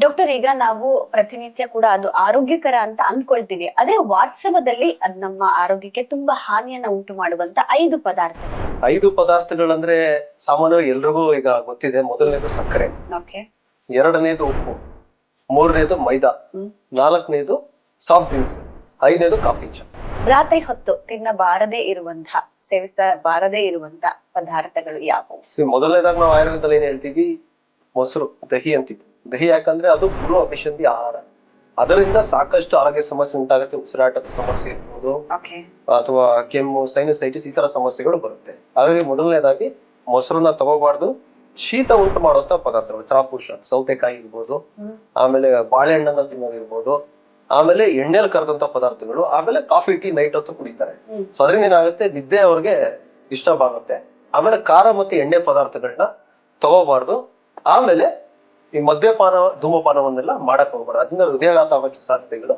Doctor, ಈಗ ನಾವು ಪ್ರತಿನಿತ್ಯ ಕೂಡ ಅದು ಆರೋಗ್ಯಕರ ಅಂತ ಅನ್ಕೊಳ್ತೀವಿ. ಅದೇ ವಾಸ್ತವದಲ್ಲಿ ಅದ್ ನಮ್ಮ ಆರೋಗ್ಯಕ್ಕೆ ತುಂಬಾ ಹಾನಿಯನ್ನ ಉಂಟು ಮಾಡುವಂತ 5 ಪದಾರ್ಥಗಳು. 5 ಪದಾರ್ಥಗಳಂದ್ರೆ ಸಾಮಾನ್ಯವಾಗಿ ಎಲ್ರಿಗೂ ಈಗ ಗೊತ್ತಿದೆ. ಮೊದಲನೇದು ಸಕ್ಕರೆ, ಓಕೆ. ಎರಡನೇದು ಉಪ್ಪು, ಮೂರನೇದು ಮೈದಾ, ನಾಲ್ಕನೇದು ಸಾಫ್ಟ್ ಡ್ರಿಂಕ್ಸ್, ಐದನೇದು ಕಾಫಿ ಚಾ. ರಾತ್ರಿ ಹೊತ್ತು ತಿನ್ನಬಾರದೇ ಇರುವಂತಹ, ಸೇವಿಸಬಾರದೇ ಇರುವಂತ ಪದಾರ್ಥಗಳು ಯಾವುವು? ಮೊದಲನೇದಾಗಿ ನಾವು ಆಯುರ್ವೇದದಲ್ಲಿ ಏನ್ ಹೇಳ್ತೀವಿ, ಮೊಸರು, ದಹಿ ಅಂತೀವಿ. ದಹಿ ಯಾಕಂದ್ರೆ ಅದು ಗುರು ಅಭಿಷಂಧಿ ಆಹಾರ. ಅದರಿಂದ ಸಾಕಷ್ಟು ಆರೋಗ್ಯ ಸಮಸ್ಯೆ ಉಂಟಾಗುತ್ತೆ. ಉಸಿರಾಟದ ಸಮಸ್ಯೆ ಇರ್ಬೋದು, ಅಥವಾ ಕೆಮ್ಮು, ಸೈನಸೈಟಿಸ್ ಈ ತರ ಸಮಸ್ಯೆಗಳು ಬರುತ್ತೆ. ಹಾಗಾಗಿ ಮೊದಲನೇದಾಗಿ ಮೊಸರನ್ನ ತಗೋಬಾರ್ದು. ಶೀತ ಉಂಟು ಮಾಡುವಂತ ಪದಾರ್ಥಗಳು, ಚಾಪುಷ, ಸೌತೆಕಾಯಿ ಇರ್ಬೋದು, ಆಮೇಲೆ ಬಾಳೆಹಣ್ಣನ್ನ ತಿನ್ನೋದಿರ್ಬೋದು, ಆಮೇಲೆ ಎಣ್ಣೆಲಿ ಕರೆದಂತ ಪದಾರ್ಥಗಳು, ಆಮೇಲೆ ಕಾಫಿ ಟೀ ನೈಟ್ ಹೊತ್ತು ಕುಡಿತಾರೆ. ಸೊ ಅದರಿಂದ ಏನಾಗುತ್ತೆ, ನಿದ್ದೆ ಅವ್ರಿಗೆ ಡಿಸ್ಟರ್ಬ್ ಆಗುತ್ತೆ. ಆಮೇಲೆ ಖಾರ ಮತ್ತೆ ಎಣ್ಣೆ ಪದಾರ್ಥಗಳನ್ನ ತಗೋಬಾರ್ದು. ಆಮೇಲೆ ಈ ಮದ್ಯಪಾನ, ಧೂಮಪಾನವನ್ನೆಲ್ಲ ಮಾಡಕ್ ಹೋಗ್ಬಾರ್ದು. ಅದರಿಂದ ಹೃದಯಾಘಾತ ಆಗೋ ಸಾಧ್ಯತೆಗಳು